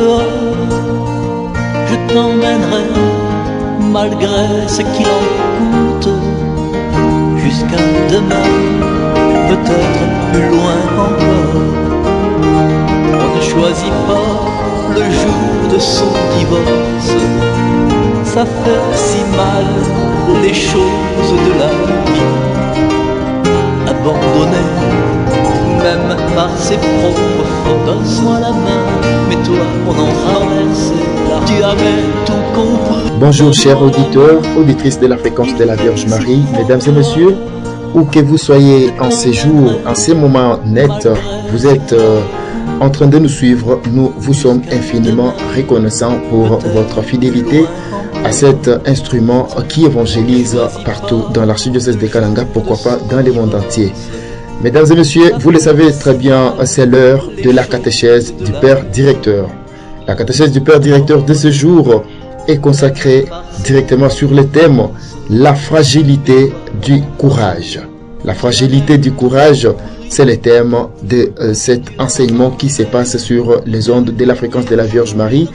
dehors, je t'emmènerai malgré ce qu'il en coûte, jusqu'à demain, peut-être plus loin encore. On ne choisit pas le jour de son divorce, ça fait si mal les choses de la vie. Abandonné, même par ses propres fautes, donne-moi la main, mais toi on en traverse, tu avais tout compris. Bonjour chers auditeurs, auditrices de la fréquence de la Vierge Marie, mesdames et messieurs, où que vous soyez en ces jours, en ces moments nets, vous êtes en train de nous suivre, nous vous sommes infiniment reconnaissants pour votre fidélité à cet instrument qui évangélise partout dans l'archidiocèse de Kananga, pourquoi pas dans le monde entier. Mesdames et messieurs, vous le savez très bien, c'est l'heure de la catéchèse du Père Directeur. La catéchèse du Père Directeur de ce jour est consacrée directement sur le thème « La fragilité du courage ». La fragilité du courage, c'est le thème de cet enseignement qui se passe sur les ondes de la fréquence de la Vierge Marie.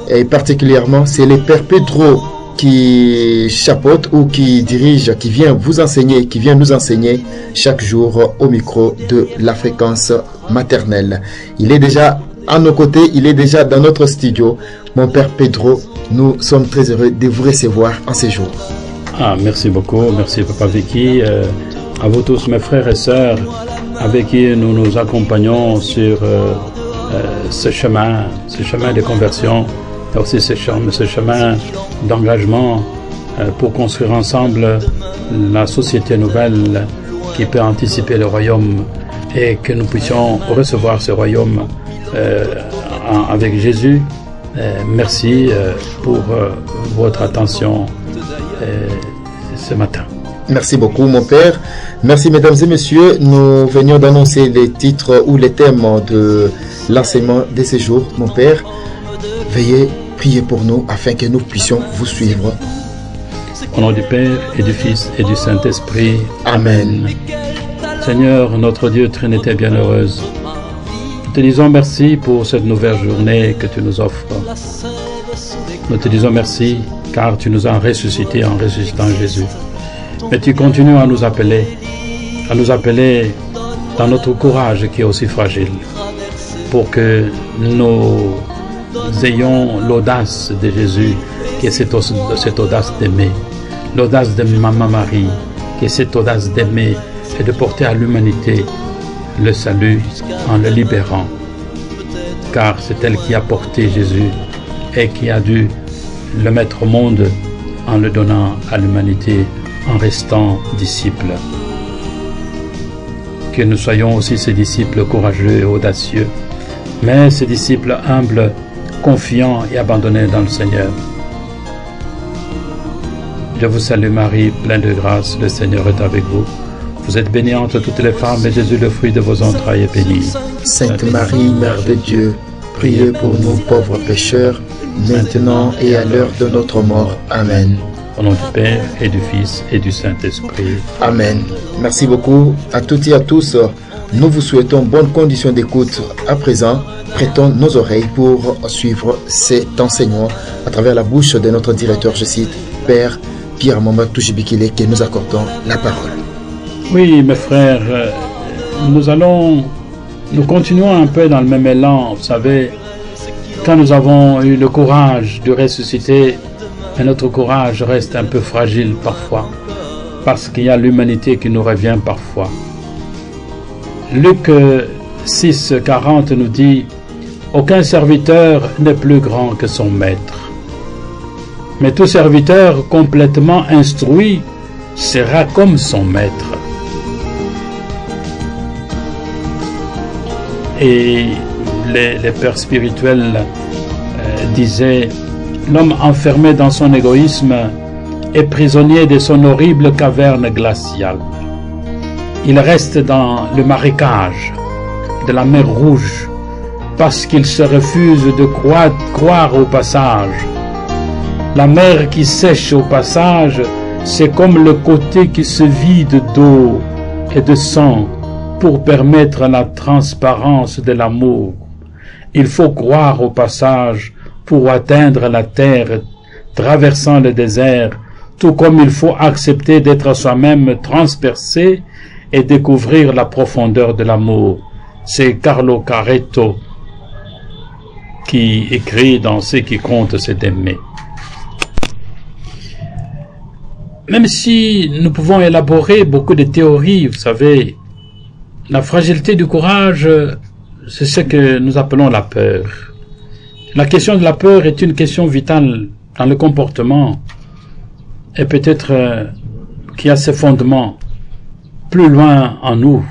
Et particulièrement, c'est le Père Pedro qui chapeaute ou qui dirige, qui vient vous enseigner, qui vient nous enseigner chaque jour au micro de la fréquence maternelle. Il est déjà à nos côtés, il est déjà dans notre studio. Mon Père Pedro, nous sommes très heureux de vous recevoir en ces jours. Merci beaucoup, merci Papa Vicky. À vous tous mes frères et sœurs avec qui nous nous accompagnons sur ce chemin de conversion, et aussi ce chemin d'engagement pour construire ensemble la société nouvelle qui peut anticiper le royaume et que nous puissions recevoir ce royaume avec Jésus. Merci pour votre attention ce matin. Merci beaucoup mon Père. Merci mesdames et messieurs. Nous venions d'annoncer les titres ou les thèmes de l'enseignement de ce jour. Mon Père, veuillez prier pour nous afin que nous puissions vous suivre. Au nom du Père et du Fils et du Saint-Esprit. Amen. Seigneur, notre Dieu, Trinité bienheureuse, nous te disons merci pour cette nouvelle journée que tu nous offres. Nous te disons merci car tu nous as ressuscités en ressuscitant Jésus. Mais tu continues à nous appeler dans notre courage qui est aussi fragile, pour que nous ayons l'audace de Jésus, qui est cette audace d'aimer, l'audace de Maman Marie, qui est cette audace d'aimer et de porter à l'humanité le salut en le libérant, car c'est elle qui a porté Jésus et qui a dû le mettre au monde en le donnant à l'humanité, en restant disciples. Que nous soyons aussi ces disciples courageux et audacieux, mais ces disciples humbles, confiants et abandonnés dans le Seigneur. Je vous salue Marie, pleine de grâce, le Seigneur est avec vous. Vous êtes bénie entre toutes les femmes et Jésus, le fruit de vos entrailles, est béni. Sainte Marie, Mère de Dieu, priez pour nous pauvres pécheurs, maintenant et à l'heure de notre mort. Amen. Au nom du Père et du Fils et du Saint-Esprit. Amen. Merci beaucoup à toutes et à tous. Nous vous souhaitons bonne condition d'écoute. À présent, prêtons nos oreilles pour suivre cet enseignement à travers la bouche de notre directeur, je cite, Père Pierre Mamadou Jibikile, que nous accordons la parole. Oui, mes frères, nous continuons un peu dans le même élan. Vous savez, quand nous avons eu le courage de ressusciter, mais notre courage reste un peu fragile parfois, parce qu'il y a l'humanité qui nous revient parfois. Luc 6, 40 nous dit « Aucun serviteur n'est plus grand que son maître. Mais tout serviteur complètement instruit sera comme son maître. » Et les pères spirituels disaient « L'homme enfermé dans son égoïsme est prisonnier de son horrible caverne glaciale. Il reste dans le marécage de la mer Rouge parce qu'il se refuse de croire au passage. La mer qui sèche au passage, c'est comme le côté qui se vide d'eau et de sang pour permettre la transparence de l'amour. il faut croire au passage pour atteindre la terre, traversant le désert, tout comme il faut accepter d'être soi-même transpercé et découvrir la profondeur de l'amour. C'est Carlo Caretto qui écrit dans Ce qui compte, c'est d'aimer. Même si nous pouvons élaborer beaucoup de théories, vous savez, la fragilité du courage, c'est ce que nous appelons la peur. La question de la peur est une question vitale dans le comportement et peut-être qui a ses fondements plus loin en nous.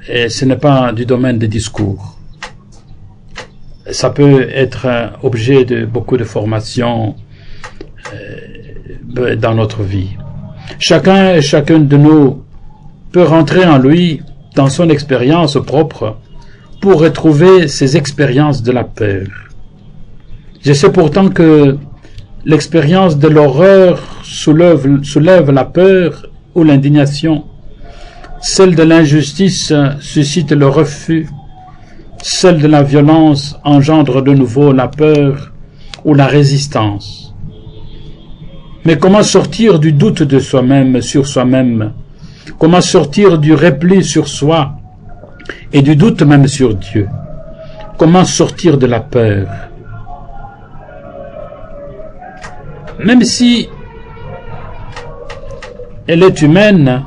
Et ce n'est pas du domaine des discours. Ça peut être objet de beaucoup de formations dans notre vie. Chacun et chacune de nous peut rentrer en lui, dans son expérience propre, pour retrouver ses expériences de la peur. Je sais pourtant que l'expérience de l'horreur soulève la peur ou l'indignation. Celle de l'injustice suscite le refus. Celle de la violence engendre de nouveau la peur ou la résistance. Mais comment sortir du doute de soi-même sur soi-même? Comment sortir du repli sur soi et du doute même sur Dieu? Comment sortir de la peur? Même si elle est humaine,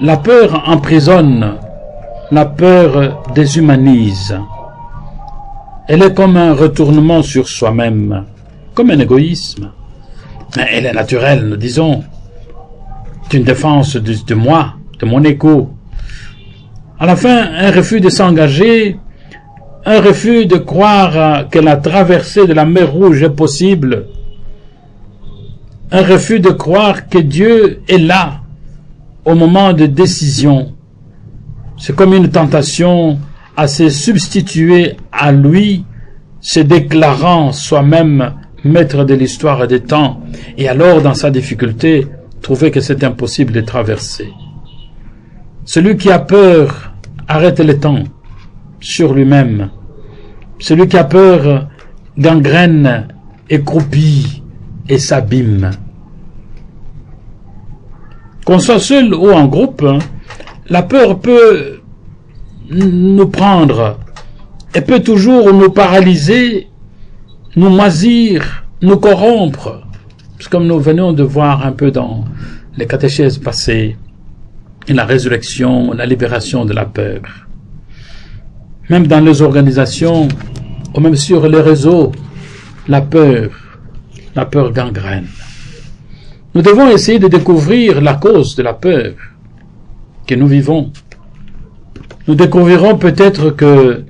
la peur emprisonne, la peur déshumanise. Elle est comme un retournement sur soi-même, comme un égoïsme. Mais elle est naturelle, nous disons. C'est une défense de moi, de mon ego. À la fin, un refus de s'engager, un refus de croire que la traversée de la mer Rouge est possible, un refus de croire que Dieu est là au moment de décision. C'est comme une tentation à se substituer à lui, se déclarant soi-même maître de l'histoire et des temps, et alors, dans sa difficulté, trouver que c'est impossible de traverser. Celui qui a peur arrête le temps sur lui-même. Celui qui a peur gangrène et croupit et s'abîme. Qu'on soit seul ou en groupe, la peur peut nous prendre et peut toujours nous paralyser, nous moisir, nous corrompre. C'est comme nous venons de voir un peu dans les catéchèses passées, la résurrection, la libération de la peur. Même dans les organisations, ou même sur les réseaux, la peur gangrène. Nous devons essayer de découvrir la cause de la peur que nous vivons. Nous découvrirons peut-être que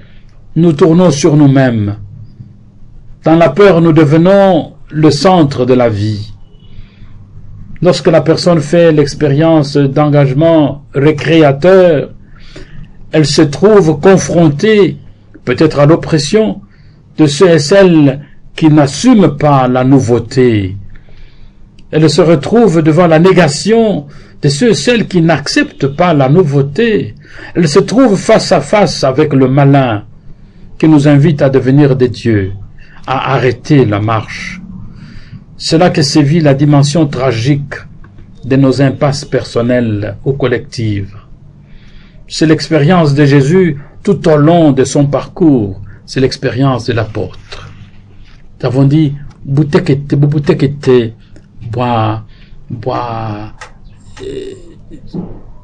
nous tournons sur nous-mêmes. Dans la peur, nous devenons le centre de la vie. Lorsque la personne fait l'expérience d'engagement récréateur, elle se trouve confrontée peut-être à l'oppression de ceux et celles qui n'assument pas la nouveauté. Elle se retrouve devant la négation de ceux et celles qui n'acceptent pas la nouveauté. Elle se trouve face à face avec le malin qui nous invite à devenir des dieux, à arrêter la marche. C'est là que sévit la dimension tragique de nos impasses personnelles ou collectives. C'est l'expérience de Jésus tout au long de son parcours. C'est l'expérience de l'apôtre. Nous avons dit, bois,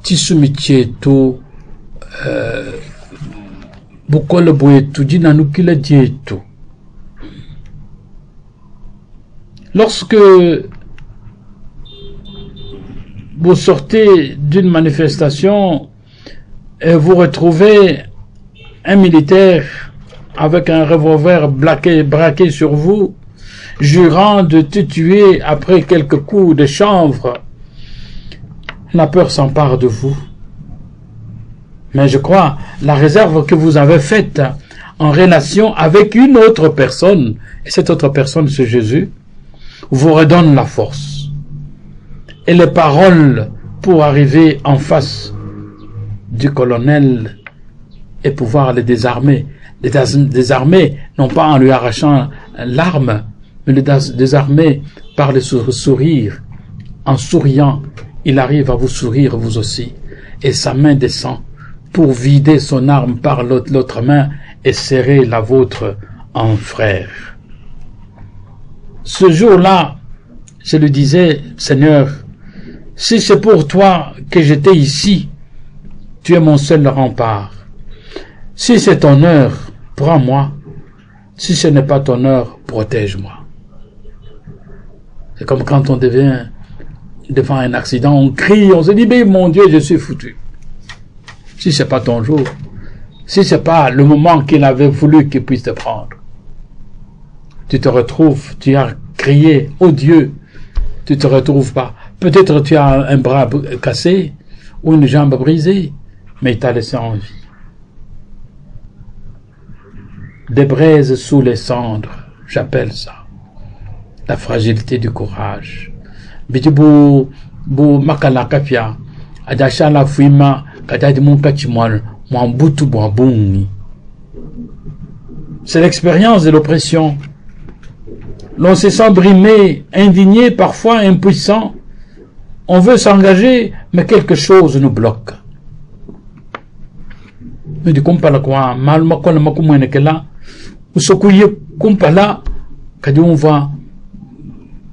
tisumicieto, bukole boyetu, dinanukile dietu. Lorsque vous sortez d'une manifestation et vous retrouvez un militaire avec un revolver braqué sur vous, jurant de te tuer après quelques coups de chanvre, la peur s'empare de vous. Mais je crois, la réserve que vous avez faite en relation avec une autre personne, et cette autre personne c'est Jésus, vous redonne la force et les paroles pour arriver en face du colonel et pouvoir les désarmer. Les désarmer, non pas en lui arrachant l'arme, mais les désarmer par le sourire. En souriant, il arrive à vous sourire vous aussi. Et sa main descend pour vider son arme par l'autre main et serrer la vôtre en frère. Ce jour-là, je lui disais, Seigneur, si c'est pour toi que j'étais ici, tu es mon seul rempart. Si c'est ton heure, prends-moi. Si ce n'est pas ton heure, protège-moi. C'est comme quand on devient devant un accident, on crie, on se dit, mais mon Dieu, je suis foutu. Si c'est pas ton jour, si c'est pas le moment qu'il avait voulu qu'il puisse te prendre, tu te retrouves, tu as crié, oh Dieu, tu te retrouves pas. Peut-être tu as un bras cassé ou une jambe brisée, mais il t'a laissé en vie. Des braises sous les cendres, j'appelle ça la fragilité du courage. Biti bu makala kafia adasha la fuima kadadi munkachi mwambutu bwabungi. C'est l'expérience de l'oppression. L'on se sent brimé, indigné, parfois impuissant. On veut s'engager, mais quelque chose nous bloque. Mais du kumpala kwa malma kwa makumwene kela usokuye kumpala kadi umva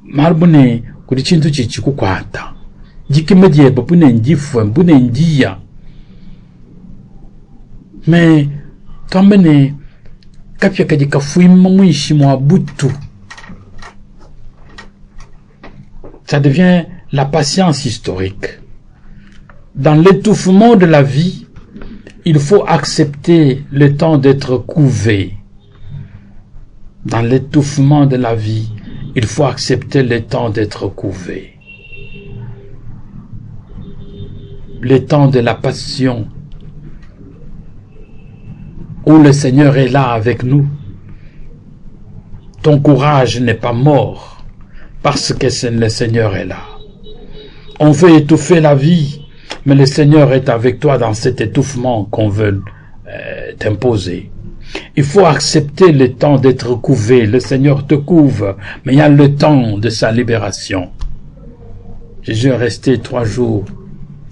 malbune kuri chintu chichi kukwata jikimedye babune njifu mbune njia mais tambene kapya kadi kafuima mwishi mwa butu. Ça devient la patience historique. Dans l'étouffement de la vie, il faut accepter le temps d'être couvé. Dans l'étouffement de la vie, il faut accepter le temps d'être couvé. Le temps de la passion, où le Seigneur est là avec nous. Ton courage n'est pas mort, parce que le Seigneur est là. On veut étouffer la vie, mais le Seigneur est avec toi dans cet étouffement qu'on veut t'imposer. Il faut accepter le temps d'être couvé. Le Seigneur te couve, mais il y a le temps de sa libération. Jésus est resté 3 jours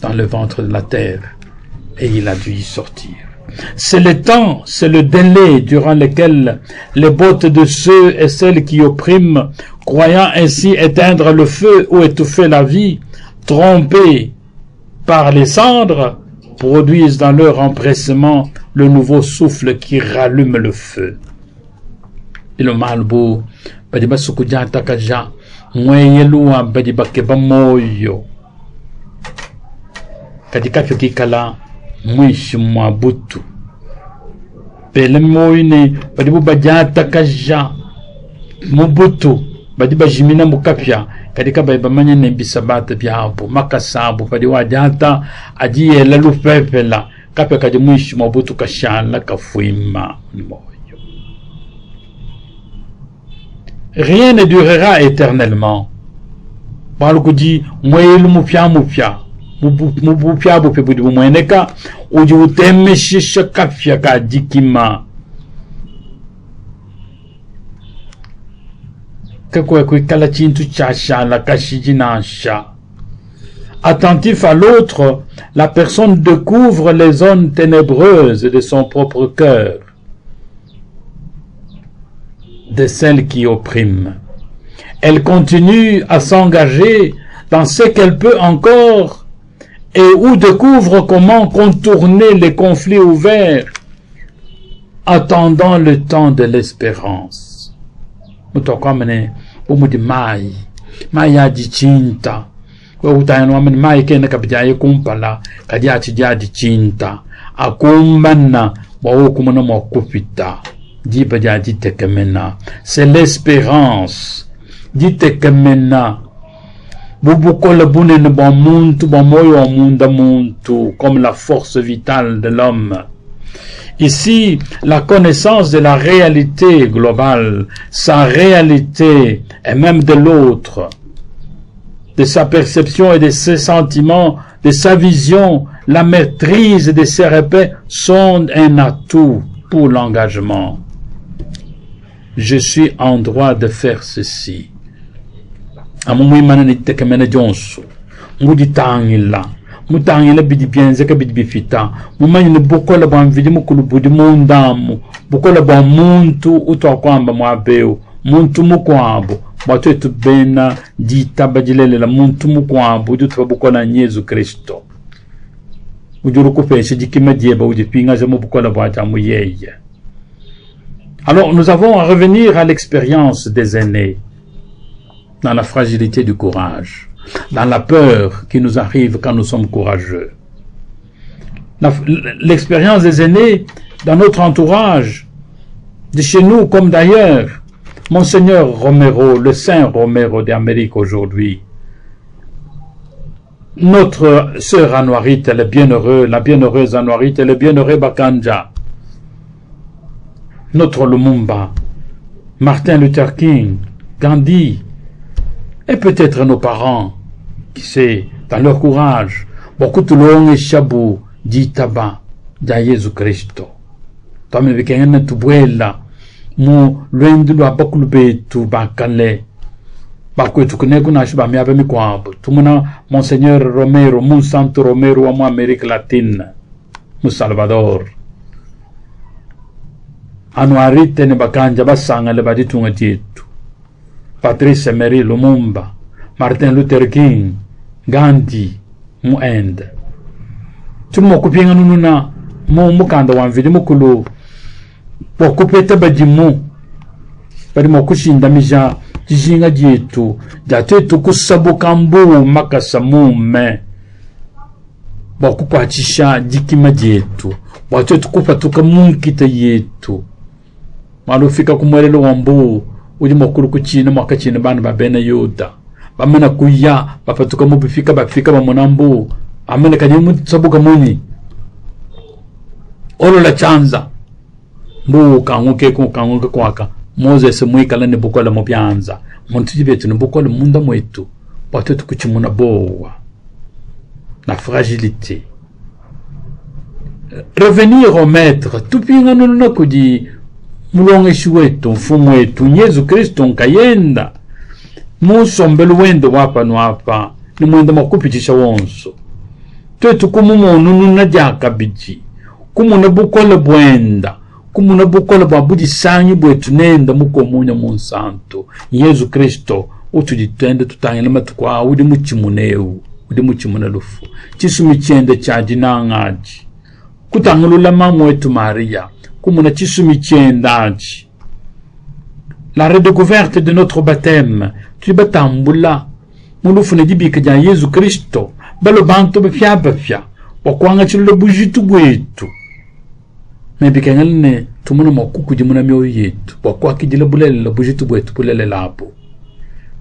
dans le ventre de la terre et il a dû y sortir. C'est le temps, c'est le délai durant lequel les bottes de ceux et celles qui oppriment, croyant ainsi éteindre le feu ou étouffer la vie, trompés par les cendres, produisent dans leur empressement le nouveau souffle qui rallume le feu. Ilo malbo badiba sukuja takaja mweyelua badiba keba moyo kadika fikikala mwishi mwabutu pele moyne badibu bajata kaja mubutu badiba jimina mukapya kadika baiba manyane bisabata byabo makasabu badiwa jata ajiye lalu pepela kapya kadi mwishi mwabutu kashala kafuima moyo. Rien ne durera éternellement. Balukudi mwelu mupya mupya bupe budi mweneka uji utemeshisha kapya kadikima kakwe kwikala chintu chasha la kashijinasha. Attentif à l'autre, la personne découvre les zones ténébreuses de son propre cœur, de celle qui opprime. Elle continue à s'engager dans ce qu'elle peut encore et où découvre comment contourner les conflits ouverts, attendant le temps de l'espérance. Mutokamene umudi mai ya dichinta we utayano amene mai kene kabijaye kumpala kadiati dia dichinta akumbana wa kumana mokupita. C'est l'espérance. Dite kemena. Comme la force vitale de l'homme. Ici, la connaissance de la réalité globale, sa réalité et même de l'autre, de sa perception et de ses sentiments, de sa vision, la maîtrise de ces repères sont un atout pour l'engagement. Je suis en droit de faire ceci. Amumui manani tekemene jonsu. Ngudi tangila. Mutangila bidi bienzeka bidi bifita. Mumanyi ni bukola bwa mvidi mukulu budi mundamu. Bukola bwa muntu uto kwamba mwabeu. Muntu mukwabo. Watu etu bena ditaba jilelela muntu mukwabo. Uju tuwa bukola Yesu Kristo. Ujuru kupeshe jikima dieba ujipinga jamu bukola bwa jamu yeye. Alors, nous avons à revenir à l'expérience des aînés, dans la fragilité du courage, dans la peur qui nous arrive quand nous sommes courageux. L'expérience des aînés dans notre entourage, de chez nous comme d'ailleurs. Monseigneur Romero, le Saint Romero d'Amérique aujourd'hui, notre sœur Anouarit, la bienheureuse Anouarit, et le bienheureux Bakanja, notre Lumumba, Martin Luther King, Gandhi, et peut-être nos parents, qui sait, dans leur courage, beaucoup de longs et chabou, dit tabac, da Jésus Christo. Tome vikengene tubuela, mu lwendu lwa bakulu betu bakale, bakwetu kuneku na shiba miabe mikwabo. Tumuna Monseigneur Romero, Monsanto Romero wa mu Amérique latine, mu Salvador. Anouarite ne bakanja basanga le baditunga tietu. Patrice Emery Lumumba, Martin Luther King, Gandhi, mu Inde. Tumo kupinga nununa mu mukanda wa mvidi mukulu wakupeta bajimu bari mo kushinda mija jishinga dietu jatetu kusabuka mbu makasamume bakupachisha jikima dietu watetu kupatuka munkita yetu malufika kumwelelo wambu uli mokuru kuchina mwakachina bana babena yoda bamena kuya bapatuka mubifika bafika bamonambu amene kanyimu sabuka muni olo la chanza mbu kanguke kwaka Moses mwikala ni bukola mubyanza muntu jibetu ni bukola munda mwetu watu kuchimuna bowa la fragilité. Revenir au maître tupinga nuna kuji mulongeshi wetu mfumu wetu Yesu Kristo nkayenda musombelu wendo wapa nwapa ni mwenda makupitisha wonso twetu kumumuntu nuna jakabiji kumuna bukola bwenda kumuna bukola bwabudi sanyi bwetu nenda mukomunya monsanto Yesu Kristo utujitende tutangela matukwa udi muchimuneu udi muchimunalufu chisumi chende chaji nangaji kutangulula mamwetu Maria kumuna chisumi chendaji. La redécouverte de notre baptême tubatambula mulufu ne dibika ja Yesu Kristo balo bantu bafya wakwanga chilo bujitu bwetu mebikengene tumuna makuku jimuna myoyo yetu wakwakijila bulele bujitu bwetu bulele labo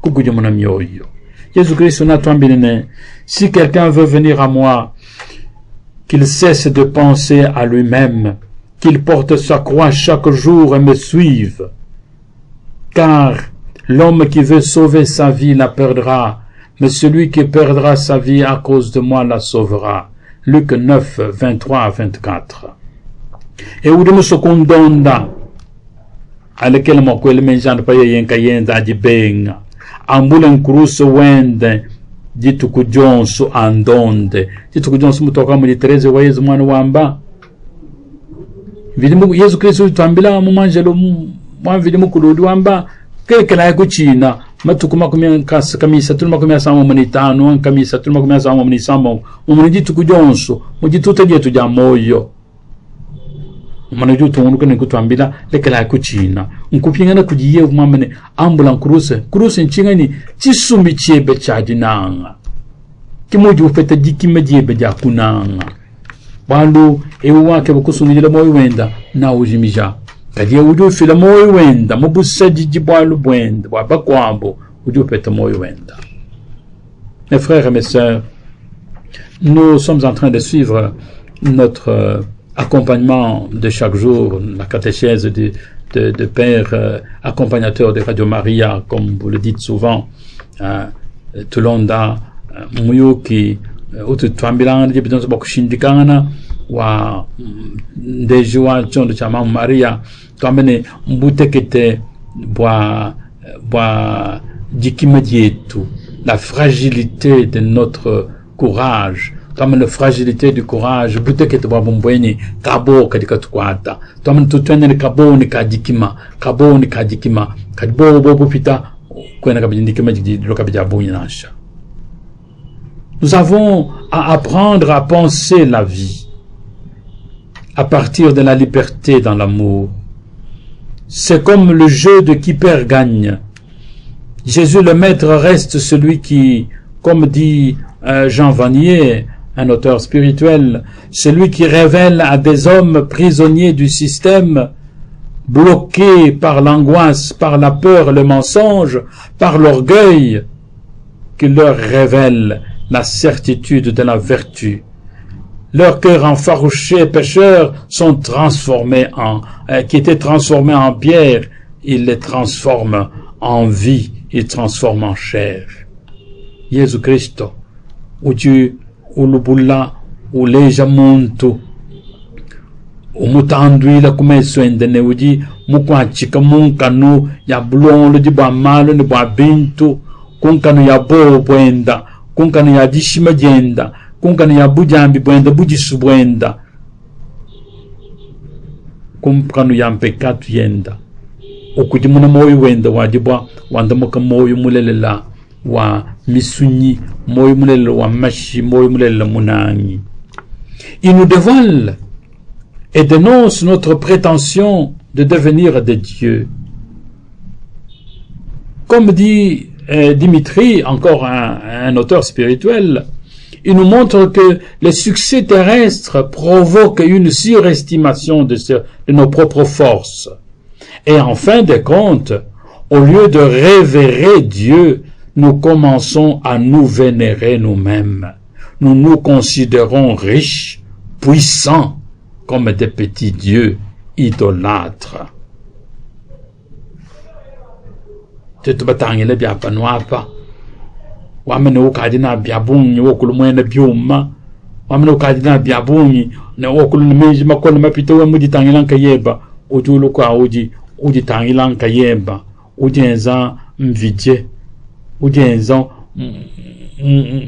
kuku jimuna myoyo. Jésus Christ natwambine si quelqu'un veut venir à moi qu'il cesse de penser à lui-même, qu'il porte sa croix chaque jour et me suive, car l'homme qui veut sauver sa vie la perdra, mais celui qui perdra sa vie à cause de moi la sauvera. Luc 9, 23 à 24. Et où de me secondonda, à lequel mon quel menjan pa yenka yenda di benga, ambulen cruz wende, ditu kujonsu andonde, ditu kujonsu mutoka mu 13 wa Yesu mwana wamba. Vidimu Yesu Kristo twambila mu manjelo mwa vidimu kuludi wamba, kekela kuchina, matukuma kumya kamisa tuluma kumya sama munitano, kamisa tuluma kumya sama munisamo, umunditu kujonsu, mujituta jetu ja moyo. Manajutu tungu kene kutwambila lekela kuchina nkupingana kujiye umamene ambulan kuruse nchinga ni chisumi chiebe chadinanga kimoji ufeta jikime jiebe jakunanga balu ewu wake bukusungijila moyo wenda na ujimija kadiye uju fila moyo wenda mubusa jijibwalu bwenda wabakwambo uju peta moyo wenda. Mes frères et mes sœurs, nous sommes en train de suivre notre accompagnement de chaque jour, la catéchèse de père accompagnateur de Radio Maria, comme vous le dites souvent, Tulonda Muyuki utu twambilanga je bitonso bakushindikana wa ndeji wa chondo cha mama Maria twamene mbutekete bwa jikima jetu, la fragilité de notre courage, comme la fragilité du courage, butekete bwa bombweni kabo kadika tukwata twamene tutwene kabo ni kajikima kadibo bobo pita kwena kabindikima jidiro kabijabunya nasha. Nous avons à apprendre à penser la vie à partir de la liberté dans l'amour. C'est comme le jeu de qui perd gagne. Jésus le Maître reste celui qui, comme dit Jean Vanier, un auteur spirituel, celui qui révèle à des hommes prisonniers du système, bloqués par l'angoisse, par la peur, le mensonge, par l'orgueil, qui leur révèle la certitude de la vertu. Leurs cœurs enfarouchés pécheurs sont transformés qui étaient transformés en pierre, il les transforme en vie, il transforme en chair. Jésus Christ, uji ulubula uleja muntu umutandwila kumeswendene uji mukwachika munkanu ya bulonlo di bwa malo ni bwa bintu kunkanu ya bo bwenda kunkanu ya dishima jenda kunkanu ya bujambi bwenda bujisu bwenda kunkanu ya mpekatu yenda ukuji muna moyo wenda wajibwa wandamuka moyo mulelela wa misunyi moyo mulelela wa mashi moyo mulelela munangi. Il nous dévoile et dénonce notre prétention de devenir des dieux. Comme dit Dimitri, encore un auteur spirituel, il nous montre que les succès terrestres provoquent une surestimation de nos propres forces. Et en fin de compte, au lieu de révérer Dieu, nous commençons à nous vénérer nous-mêmes. Nous nous considérons riches, puissants, comme des petits dieux idolâtres. Tutubatangile bya panwapa wamene ukadina bya bunyi wokulu mwene byuma wamene ukadina bya bunyi ne wokulu nimeji makolo mapito we muditangila nkayeba ujulu kwa uji tangila nkayeba ujenza mvije ujenza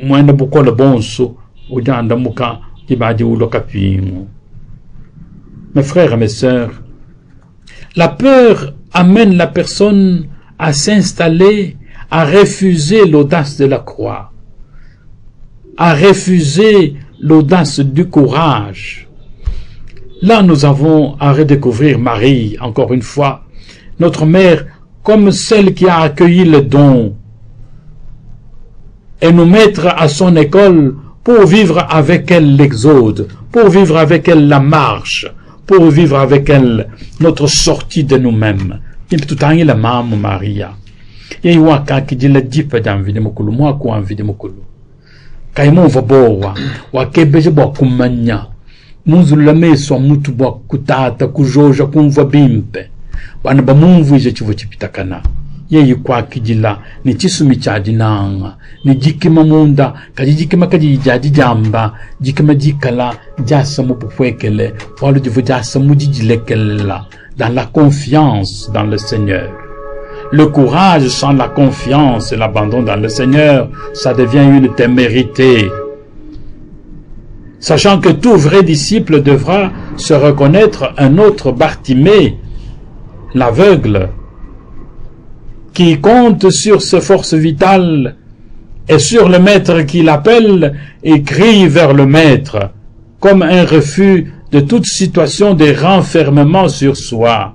mwene bukola bonso ujanda muka ibadi uloka pingu. Mes frères et mes sœurs, la peur amène la personne à s'installer, à refuser l'audace de la croix, à refuser l'audace du courage. Là, nous avons à redécouvrir Marie, encore une fois, notre mère, comme celle qui a accueilli le don, et nous mettre à son école pour vivre avec elle l'exode, pour vivre avec elle la marche, pour vivre avec elle notre sortie de nous-mêmes. Tutangi la mamu Maria. Yei waka kijila jipa jamvide mukulu, mwaku anvide mukulu. Kaimu vabowa, wakebeje bwa kumanya. Munzula meso mutu bwa kutata, kujoja, kumva bimpe. Wana ba mungu ije chivo chipitakana. Yei kwa kijila, ni chisumi chadinanga. Ni jikima munda, kajijikima kajijadi jamba, jikima jikala, jasa mupufwekele, walu jivu jasa mujijilekela. Dans la confiance dans le Seigneur. Le courage sans la confiance et l'abandon dans le Seigneur, ça devient une témérité. Sachant que tout vrai disciple devra se reconnaître un autre Bartimée, l'aveugle, qui compte sur ses forces vitales et sur le Maître qui l'appelle et crie vers le Maître, comme un refus de toute situation de renfermement sur soi,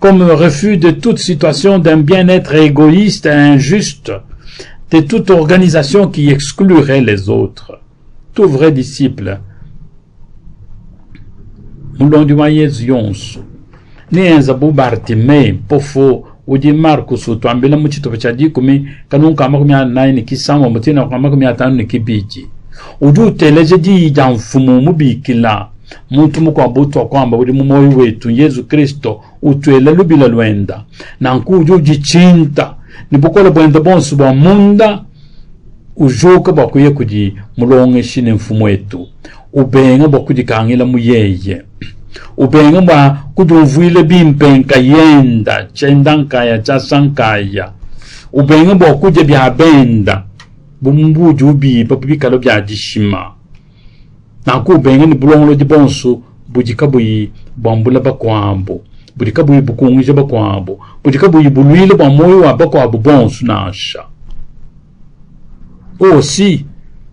comme refus de toute situation d'un bien-être égoïste et injuste, de toute organisation qui exclurait les autres. Tout vrai disciple, mulondiwa Yesu yonsu, ni enza Bartimée, pofo, uji Markus utwambila muchito pachadikumi, kanunka amakumia naini kisama, mutina amakumia tanu ni kibiji. Uju teleje di jamfumu mubikila muntu mukwabutu kwamba uri mu moyo wetu Yesu Kristo utwela lubila lwenda nanku uju jichinta nibukola bwenda bonsu bwa munda ujoka bakuye kuji mulonge shine mfumo wetu ubenga bakuji kangela muyeye ubenga ba kudumvuile bimpenka yenda chendankaya chasankaya ubenga bakuje byabenda bumbuju bi papikalo bya dishima na ku benga ni bulongolo di bonso bujika buyi bambula bakwambo bujika buyi bukungije bakwambo bujika buyi bulwile ba moyo wa bakwabo bonso nasha. Aussi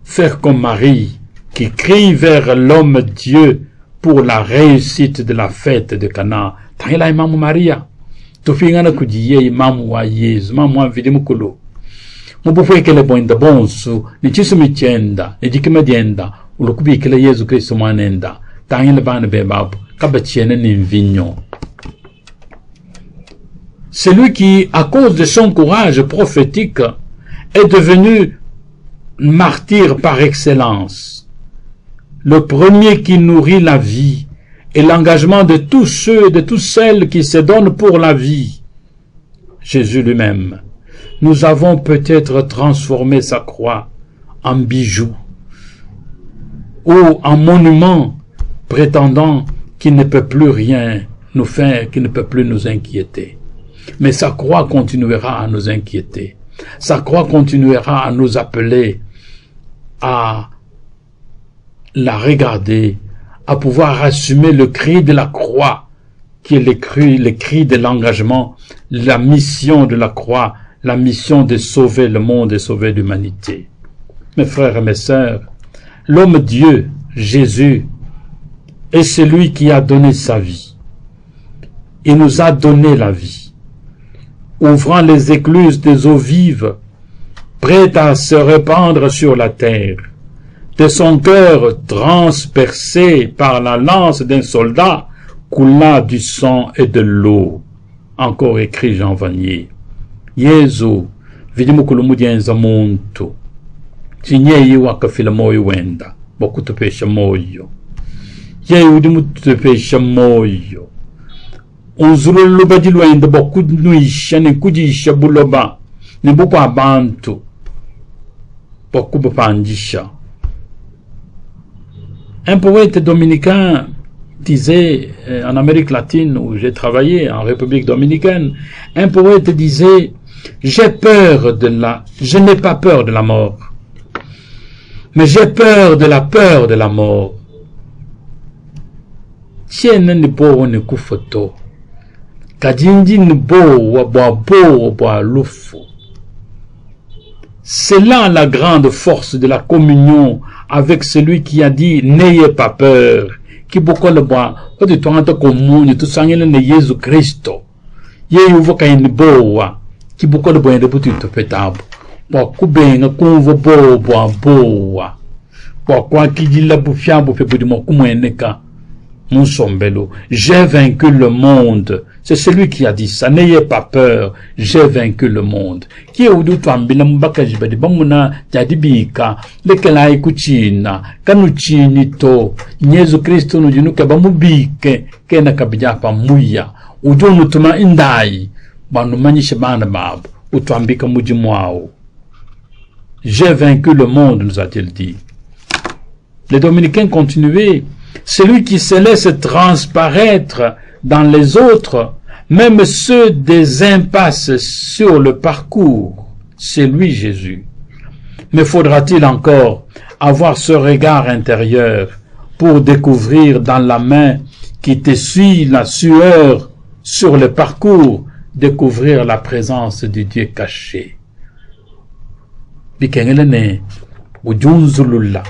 faire comme Marie qui crie vers l'homme Dieu pour la réussite de la fête de Cana. Tangela imamu Maria tofingana kujiye imamu wa Yesu mamu wa vidi mukulu mubufwe kele bonda bonsu ni chisu michenda ni jikima dienda ulukubi kele Yesu Kristo mwanenda tangela bana bebabu kabachiene ni vignon. Celui qui, à cause de son courage prophétique, est devenu martyr par excellence, le premier qui nourrit la vie et l'engagement de tous ceux et de toutes celles qui se donnent pour la vie, Jésus lui-même. Nous avons peut-être transformé sa croix en bijou ou en monument prétendant qu'il ne peut plus rien nous faire, qu'il ne peut plus nous inquiéter. Mais sa croix continuera à nous inquiéter. Sa croix continuera à nous appeler à la regarder, à pouvoir assumer le cri de la croix, qui est le cri de l'engagement, la mission de la croix, la mission de sauver le monde et sauver l'humanité. Mes frères et mes sœurs, l'homme Dieu, Jésus, est celui qui a donné sa vie. Il nous a donné la vie, ouvrant les écluses des eaux vives, prêt à se répandre sur la terre. De son cœur transpercé par la lance d'un soldat, coula du sang et de l'eau. Encore écrit Jean Vanier. Yesu, vidimukulumu muntu. Tinyeyi wakafila moyo wenda, bokutupesha moyo. Yeyi udimutupesha moyo. Unzulu badilwenda bokunuisha ni kujisha buloba, ni buku abantu, bokubupanjisha. Un poète dominicain disait, en Amérique latine où j'ai travaillé, en République dominicaine, un poète disait, je n'ai pas peur de la mort, mais j'ai peur de la peur de la mort. Tienne ni bo ni kufoto, kadinji ni bo wa lufu. C'est là la grande force de la communion avec celui qui a dit n'ayez pas peur. Qui beaucoup le bois, au de toi commune, tout sang ne Jésus Christ. Ye uvoka in boa, qui beaucoup le bois de petit pétable. Bo kubenga kunvo boa. Bo quoi qui dit la bouffia bouffé pour du mot kumeneka. Mon sombelo, j'ai vaincu le monde. C'est celui qui a dit ça. N'ayez pas peur. J'ai vaincu le monde. Qui est au doute ambila mbaka jibadi bamuna jadibika lekelai kuchina kanuchini to Yesu Kristo nujinuke bamubike kena kabijapa muya ujunu tuma indai banu manyishe bana babu utwambika muji mwao. J'ai vaincu le monde, nous a-t-il dit. Les Dominicains continuaient. Celui qui se laisse transparaître dans les autres, même ceux des impasses sur le parcours, c'est lui Jésus. Mais faudra-t-il encore avoir ce regard intérieur pour découvrir dans la main qui t'essuie la sueur sur le parcours, découvrir la présence du Dieu caché. Bikengelene ujunzulula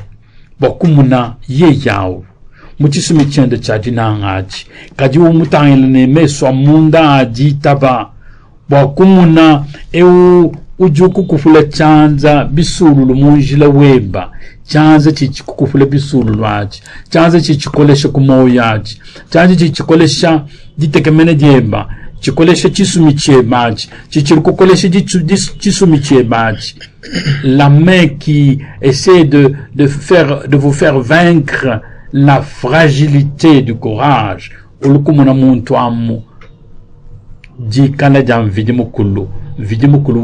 bokumuna yeyao muchisumi de chadina ngaji kadi umutangilene meswa munda aji taba bokumuna ujuku kufula chanza bisulu munjila weba chanza chichikufula bisulu lwaji chanza chichikolesha kumoyaji chanza chichikolesha ditekemene jemba chikolesha chisumi chemaji chichikukolesha chisumi chemaji. La main qui essaie de vous faire vaincre la fragilité du courage. Ulukumuna muntu amu di kala jam vidimukulu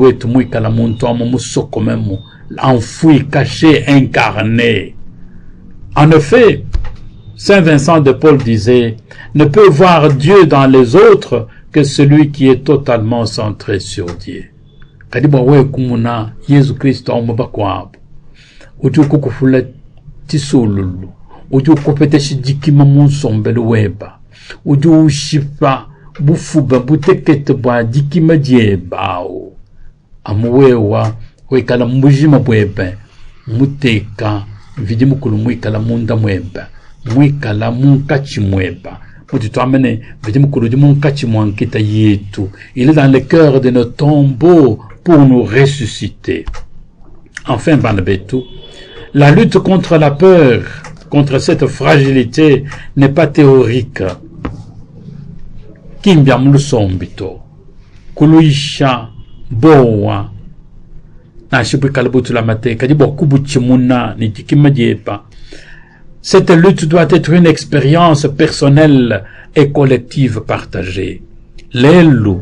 wetu muikala muntu amu musoko memu enfoui, caché, incarné. En effet, Saint Vincent de Paul disait, ne peut voir Dieu dans les autres que celui qui est totalement centré sur Dieu. Kadiba we kumuna Yesu Kristo omba kwabo. Uju kukufula tisululu. Uju kopete shidikima munsombele weba. Uju ushipa bufuba butekete bwa dikima diebao. Amuwewa wekala mbujima bwebe. Muteka vidi mukulu mwikala munda mweba. Mwikala munkachi mweba. Il est dans le cœur de nos tombeaux pour nous ressusciter. Enfin, Banabetou, la lutte contre la peur, contre cette fragilité, n'est pas théorique. Kimbiamulu sombito, kuluisha, boa, na shibu kalabutu la mate, kadibo kubuchimuna, ni tikimadiepa. Cette lutte doit être une expérience personnelle et collective partagée. L'élu,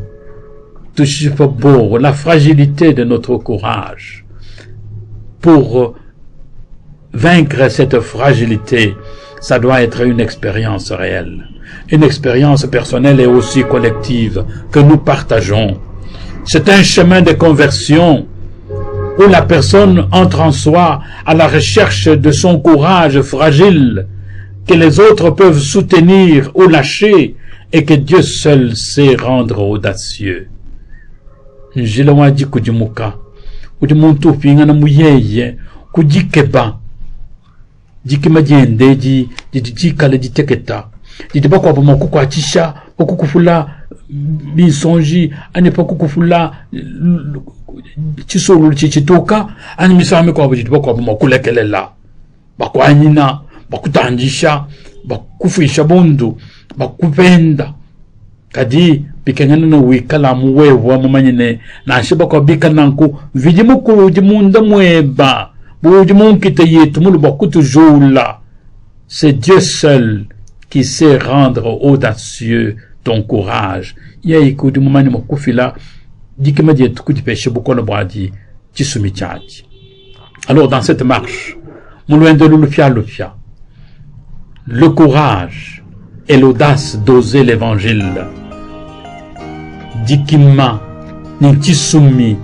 la fragilité de notre courage. Pour vaincre cette fragilité, ça doit être une expérience réelle. Une expérience personnelle et aussi collective que nous partageons. C'est un chemin de conversion où la personne entre en soi à la recherche de son courage fragile, que les autres peuvent soutenir ou lâcher, et que Dieu seul sait rendre audacieux. Njilawaji kujimuka, kujimuntu pinga na muyeye, kujikeba, jikima jende, jikale jiteketa, jitibakwa pa makuku achisha, kukufula bisonji, anepa kukufula chisulu chichituka ani misame kwa bujiti bakwa makulekelela bakwanyina bakutandisha bakufisha bundu bakupenda kadi pikengana no wikala muwewa mumanyine na shiba kwa bikananku vidimukuru jimunda mweba bujimunkite yetu mulu bakutujula. C'est Dieu seul qui sait rendre audacieux ton courage. Yaiku dimumani mokufila. Alors dans cette marche, le courage et l'audace d'oser l'évangile. Dikima nintisumi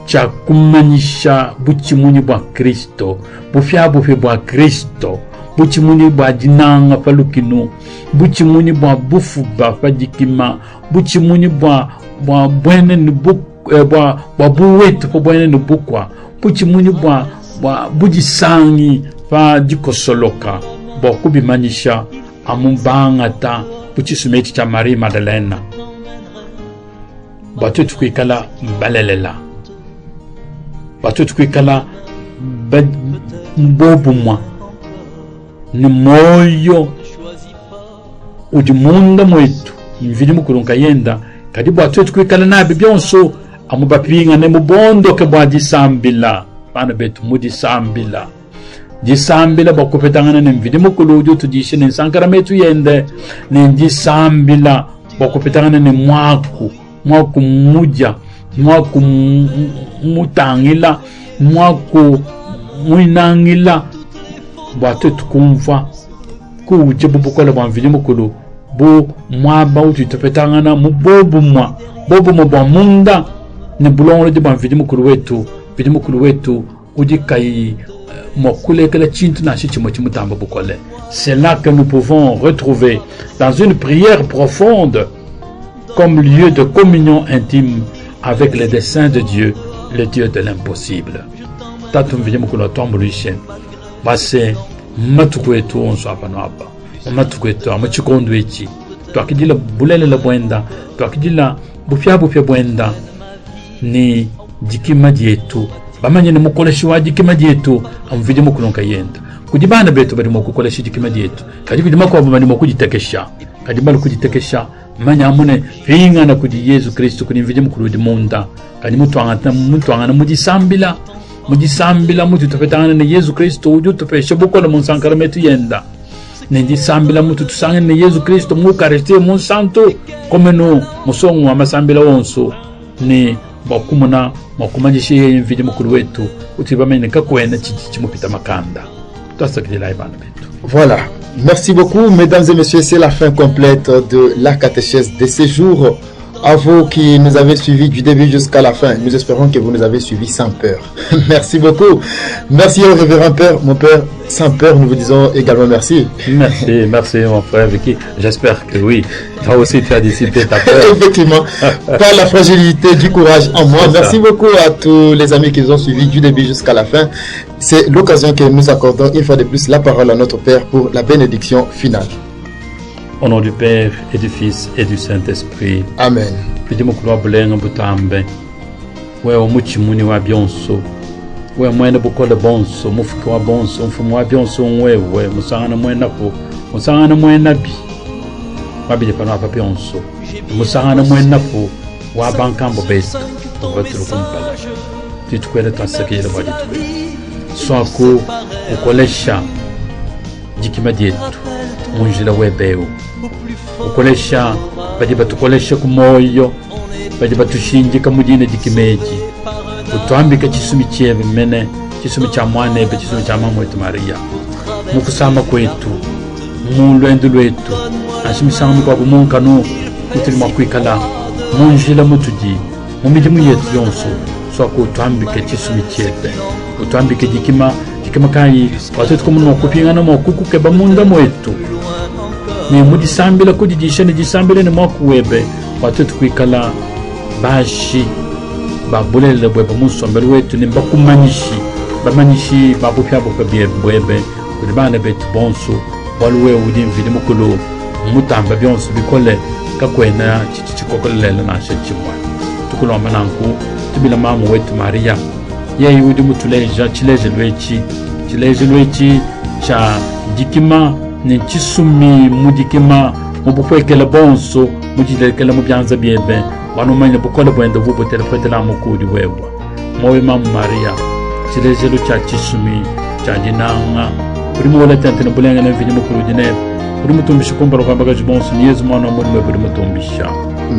cha kumanisha buchimuni bwa Kristo, bufya bwa Kristo, buchimuni bwa dinanga palukinu, buchimuni bwa bufuba pa dikima, buchimuni bwa bwene ni bwa buwetu po bwene ni bukwa puchimuni bwa bujisangi pa dikosoloka bwa kubimanisha amumbangata puchisumeti cha Marie Madeleine batu tukwikala mbalelela batu tukwikala mbobumwa ni moyo udimunda mwetu mvili mukulunka yenda kadibu atuetu kwikala nabi byonso amubapinga ne mubondo ke bwa disambila bana betu mudisambila disambila bakupetangana ne mvidi mukuluju tudishe ne sankara metu yende ne disambila bakupetangana ne mwaku muja mwaku mutangila mwaku muinangila bwatuetu kumva kuje bubukola bwa mvidi mukulu bu mwaba utitopetangana mubobu bwa munda ne bulongo de banvidi mukuru wetu udikai mokulekela chintu na chichimo chimutamba bukole. C'est là que nous pouvons retrouver dans une prière profonde comme lieu de communion intime avec le dessein de Dieu, le Dieu de l'impossible. Tatum vidi mukuru tombulishe base matuku wetu onso hapa na hapa matuku wetu amachikondo echi twakidila bulele la bwenda twakidila bufya bwenda ni jikima dietu bamanye ne mukoleshi wa jikima dietu amvidi mukulonka yenda kudibana betu bari mukoleshi jikima dietu kadi bidima kwa bamani mukujitekesha kadi bali kujitekesha manya amune ringa na kudi Yesu Kristo kuni mvidi mukuludi munda kadi mutu angana mujisambila mutu topetana ne Yesu Kristo uju topesha bukola munsankara metu yenda nendi sambila mutu tusanga ne Yesu Kristo mukareste mon santo comme nous musongo amasambila onso ni bakumuna makumanyishi yemvidi mukuru wetu utibameneka kwena chimupita makanda twasakira ibana betu. Voilà, merci beaucoup mesdames et messieurs, c'est la fin complète de la catéchèse de ces jours. À vous qui nous avez suivis du début jusqu'à la fin, nous espérons que vous nous avez suivis sans peur. Merci beaucoup. Merci au révérend Père, mon Père. Sans peur, nous vous disons également merci. Merci mon frère Vicky. J'espère que oui, toi aussi tu as dissipé ta peur. Effectivement, par la fragilité du courage en moi. Merci beaucoup à tous les amis qui nous ont suivis du début jusqu'à la fin. C'est l'occasion que nous accordons une fois de plus la parole à notre Père pour la bénédiction finale. Au nom du Père et du Fils et du Saint-Esprit. Amen. Pidi mukulu bulenga butambe. Wewe muchimuni wa byonso. Wewe mwene bukola bonso, mufuki wa bonso, mfumu wa byonso wewe, musangana mwena ko, musangana mwena bi. Wabide pana pa byonso. Musangana mwena ko wa bankambo betu. Woturu kumpala. Titukwele tasakile badi tuwe. Swako ukolesha jikima dietu. Munjila webeu ukolesha badi batukolesha kumoyo badi batushinjika mudine dikimeji utwambika chisumi chebe mene chisumi cha mwane be chisumi cha mama wetu Maria mukusama kwetu mulwendo lwetu asimisamu kwa bumunkano kutilima kwikala munjila mutuji mumidimu yetu yonso swako utwambika chisumi chebe utwambika dikima kai watu kumuno kupingana mo kukuke bamunda mwetu ni mudisambila kudijisha ni disambile ni mwakuwebe watu tukwikala bashi babulele bwebe musombele wetu ni bamanyishi babupyabo kabwebe kudibana betu bonso waluwe udi mvidi mukulu mutamba byonso bikole kakwena chichikokolele na shechimwa tukulomba nanku tubila mamu wetu Maria yeye udi mutuleja chileje lwechi cha dikima ni chisumi mudikima mubukwekela bonso mujilekela mubyanza byebe wanumanya bukola bwenda bubutela kwetela mukudi wewa moyo mamu Maria chileje lu cha chisumi cha dinanga uri muwala tante na bulenga na vini mukuru dinebe uri mutumbisha kumbara kwa bagaji bonso ni Yesu mwana muri uri mutumbisha.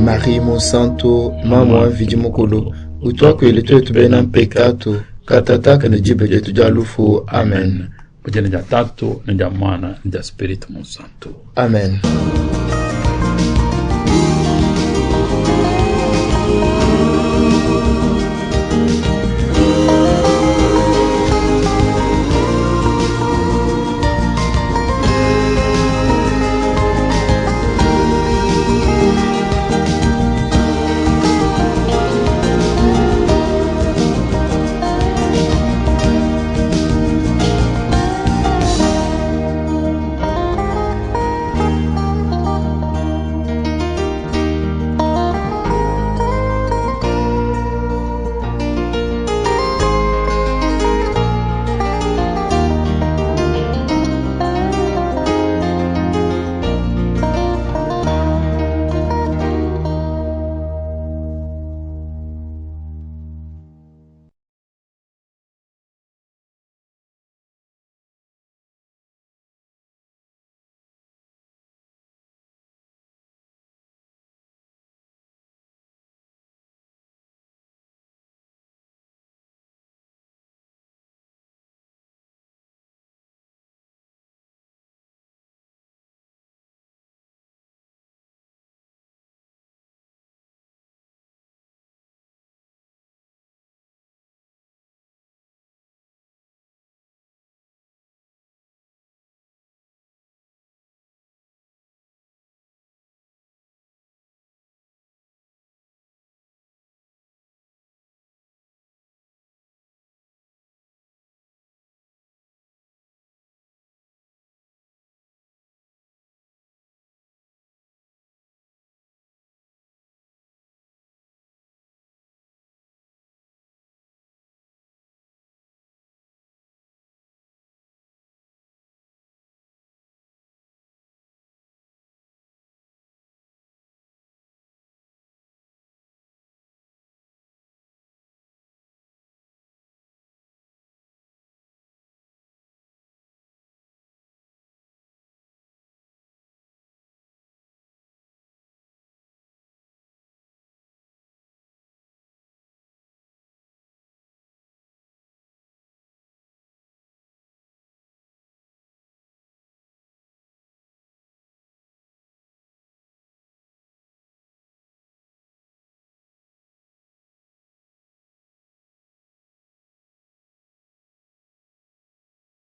Marie mon santo mama wa vidi mukulu utwako tu bena pekato katataka na jibe jetu jalufu. Amen. Bujene ja Tatu na ja Mwana na ja Spiritu Santo. Amen.